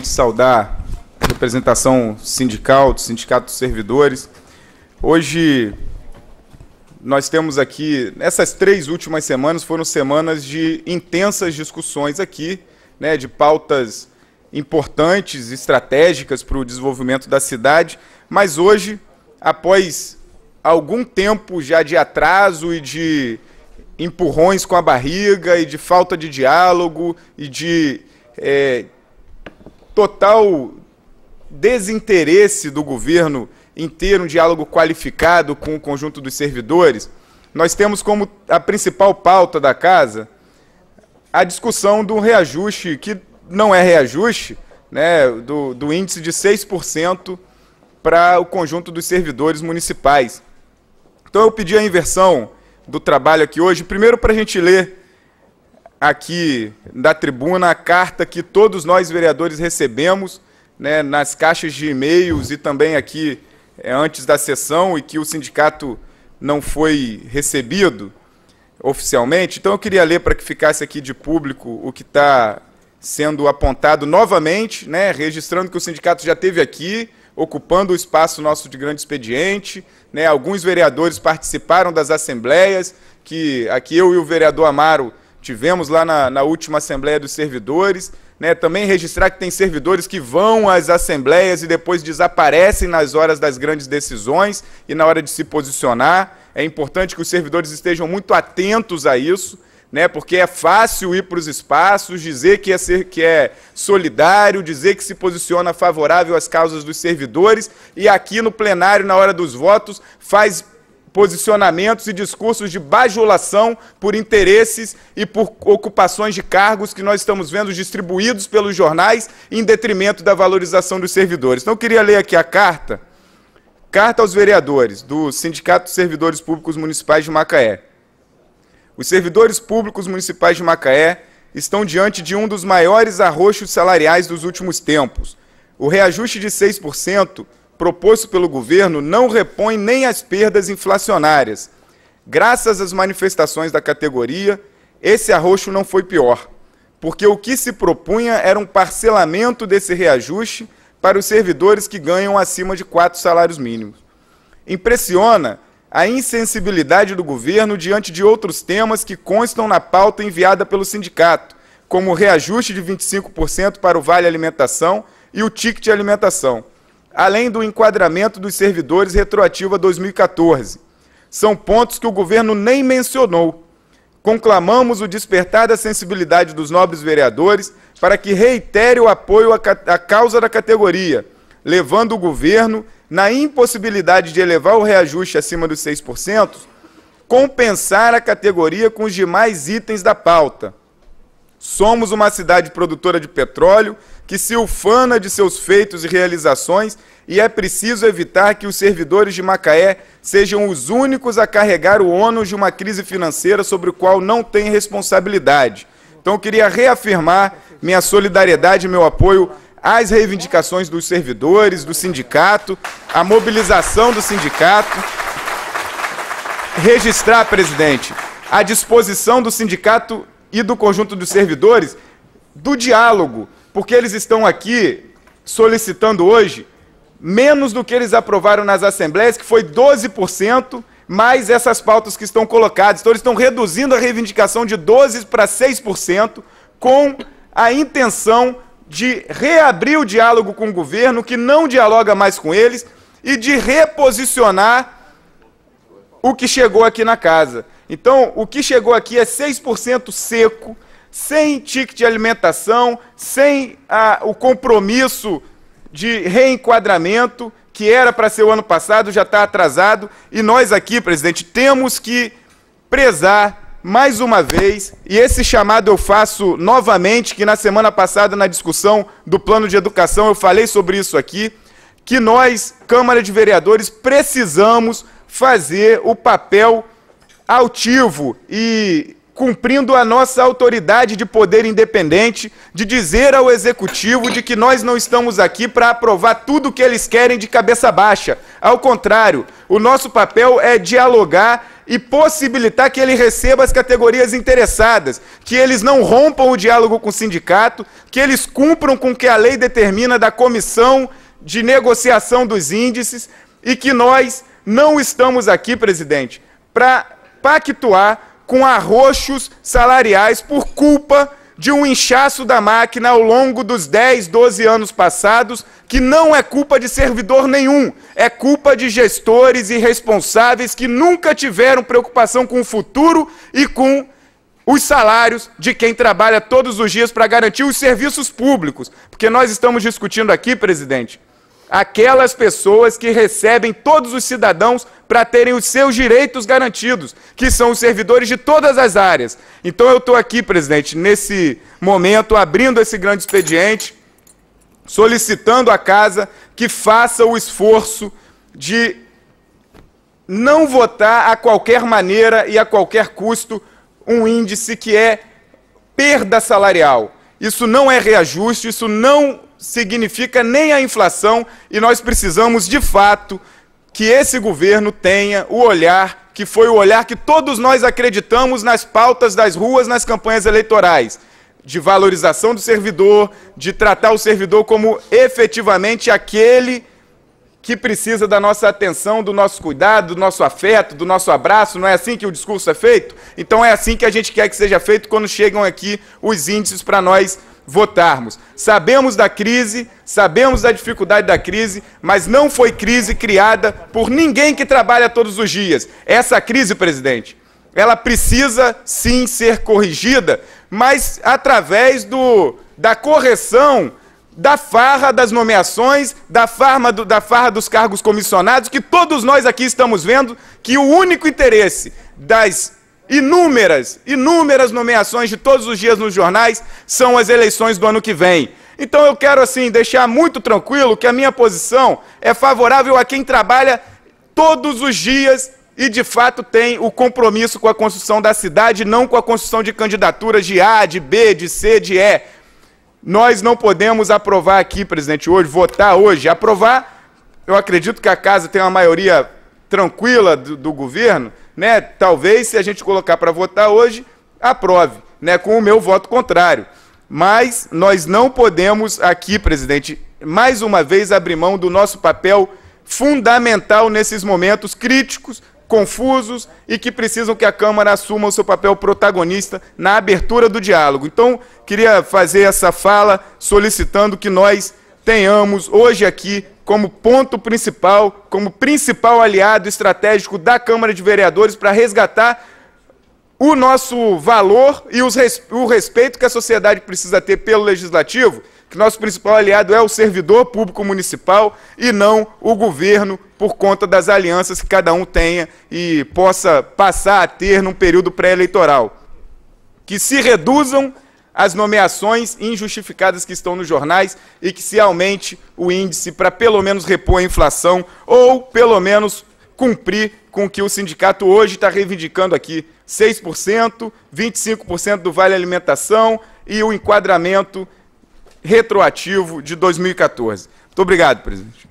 Saudar a representação sindical, do Sindicato dos Servidores. Hoje, nós temos aqui, essas 3 últimas semanas foram semanas de intensas discussões aqui, né, de pautas importantes, estratégicas para o desenvolvimento da cidade, mas hoje, após algum tempo já de atraso e de empurrões com a barriga e de falta de diálogo e de total desinteresse do governo em ter um diálogo qualificado com o conjunto dos servidores, nós temos como a principal pauta da casa a discussão do reajuste, que não é reajuste, né, do índice de 6% para o conjunto dos servidores municipais. Então eu pedi a inversão do trabalho aqui hoje, primeiro para a gente ler aqui da tribuna a carta que todos nós vereadores recebemos, né, nas caixas de e-mails e também aqui antes da sessão, e que o sindicato não foi recebido oficialmente. Então eu queria ler para que ficasse aqui de público o que está sendo apontado novamente, né, registrando que o sindicato já esteve aqui, ocupando o espaço nosso de grande expediente, né, alguns vereadores participaram das assembleias, que aqui eu e o vereador Amaro tivemos lá na última Assembleia dos Servidores, né, também registrar que tem servidores que vão às assembleias e depois desaparecem nas horas das grandes decisões e na hora de se posicionar. É importante que os servidores estejam muito atentos a isso, né, porque é fácil ir para os espaços, dizer que é solidário, dizer que se posiciona favorável às causas dos servidores, e aqui no plenário, na hora dos votos, faz posicionamentos e discursos de bajulação por interesses e por ocupações de cargos que nós estamos vendo distribuídos pelos jornais em detrimento da valorização dos servidores. Então eu queria ler aqui a carta aos vereadores do Sindicato dos Servidores Públicos Municipais de Macaé. Os servidores públicos municipais de Macaé estão diante de um dos maiores arroxos salariais dos últimos tempos. O reajuste de 6% proposto pelo governo não repõe nem as perdas inflacionárias. Graças às manifestações da categoria, esse arroxo não foi pior, porque o que se propunha era um parcelamento desse reajuste para os servidores que ganham acima de 4 salários mínimos. Impressiona a insensibilidade do governo diante de outros temas que constam na pauta enviada pelo sindicato, como o reajuste de 25% para o Vale Alimentação e o ticket de alimentação, além do enquadramento dos servidores retroativo a 2014. São pontos que o governo nem mencionou. Conclamamos o despertar da sensibilidade dos nobres vereadores para que reitere o apoio à causa da categoria, levando o governo, na impossibilidade de elevar o reajuste acima dos 6%, compensar a categoria com os demais itens da pauta. Somos uma cidade produtora de petróleo que se ufana de seus feitos e realizações, e é preciso evitar que os servidores de Macaé sejam os únicos a carregar o ônus de uma crise financeira sobre o qual não têm responsabilidade. Então eu queria reafirmar minha solidariedade e meu apoio às reivindicações dos servidores, do sindicato, a mobilização do sindicato. Registrar, presidente, a disposição do sindicato e do conjunto dos servidores do diálogo, porque eles estão aqui solicitando hoje menos do que eles aprovaram nas assembleias, que foi 12%, mais essas pautas que estão colocadas. Então eles estão reduzindo a reivindicação de 12% para 6%, com a intenção de reabrir o diálogo com o governo, que não dialoga mais com eles, e de reposicionar o que chegou aqui na casa. Então, o que chegou aqui é 6% seco, sem ticket de alimentação, sem o compromisso de reenquadramento, que era para ser o ano passado, já está atrasado, e nós aqui, presidente, temos que prezar mais uma vez, e esse chamado eu faço novamente, que na semana passada, na discussão do plano de educação, eu falei sobre isso aqui, que nós, Câmara de Vereadores, precisamos fazer o papel altivo e cumprindo a nossa autoridade de poder independente, de dizer ao Executivo de que nós não estamos aqui para aprovar tudo o que eles querem de cabeça baixa. Ao contrário, o nosso papel é dialogar, e possibilitar que ele receba as categorias interessadas, que eles não rompam o diálogo com o sindicato, que eles cumpram com o que a lei determina da comissão de negociação dos índices e que nós não estamos aqui, presidente, para pactuar com arroxos salariais por culpa de um inchaço da máquina ao longo dos 10, 12 anos passados, que não é culpa de servidor nenhum, é culpa de gestores irresponsáveis que nunca tiveram preocupação com o futuro e com os salários de quem trabalha todos os dias para garantir os serviços públicos. Porque nós estamos discutindo aqui, presidente, aquelas pessoas que recebem todos os cidadãos para terem os seus direitos garantidos, que são os servidores de todas as áreas. Então eu estou aqui, presidente, nesse momento, abrindo esse grande expediente, solicitando à Casa que faça o esforço de não votar a qualquer maneira e a qualquer custo um índice que é perda salarial. Isso não é reajuste, isso não significa nem a inflação, e nós precisamos, de fato, que esse governo tenha o olhar, que foi o olhar que todos nós acreditamos nas pautas das ruas, nas campanhas eleitorais, de valorização do servidor, de tratar o servidor como efetivamente aquele que precisa da nossa atenção, do nosso cuidado, do nosso afeto, do nosso abraço. Não é assim que o discurso é feito? Então é assim que a gente quer que seja feito quando chegam aqui os índices para nós votarmos. Sabemos da crise, sabemos da dificuldade da crise, mas não foi crise criada por ninguém que trabalha todos os dias. Essa crise, presidente, ela precisa sim ser corrigida, mas através da correção da farra das nomeações, da farra dos cargos comissionados, que todos nós aqui estamos vendo que o único interesse das inúmeras nomeações de todos os dias nos jornais são as eleições do ano que vem. Então eu quero, assim, deixar muito tranquilo que a minha posição é favorável a quem trabalha todos os dias e, de fato, tem o compromisso com a construção da cidade, não com a construção de candidaturas de A, de B, de C, de E. Nós não podemos aprovar aqui, presidente, hoje, votar hoje. Aprovar, eu acredito que a Casa tem uma maioria tranquila do governo, né? Talvez, se a gente colocar para votar hoje, aprove, né? Com o meu voto contrário. Mas nós não podemos aqui, presidente, mais uma vez abrir mão do nosso papel fundamental nesses momentos críticos, confusos e que precisam que a Câmara assuma o seu papel protagonista na abertura do diálogo. Então, queria fazer essa fala solicitando que nós tenhamos hoje aqui como ponto principal, como principal aliado estratégico da Câmara de Vereadores para resgatar o nosso valor e o respeito que a sociedade precisa ter pelo Legislativo, que nosso principal aliado é o servidor público municipal e não o governo, por conta das alianças que cada um tenha e possa passar a ter num período pré-eleitoral. Que se reduzam as nomeações injustificadas que estão nos jornais e que se aumente o índice para pelo menos repor a inflação ou pelo menos cumprir com o que o sindicato hoje está reivindicando aqui, 6%, 25% do Vale Alimentação e o enquadramento retroativo de 2014. Muito obrigado, presidente.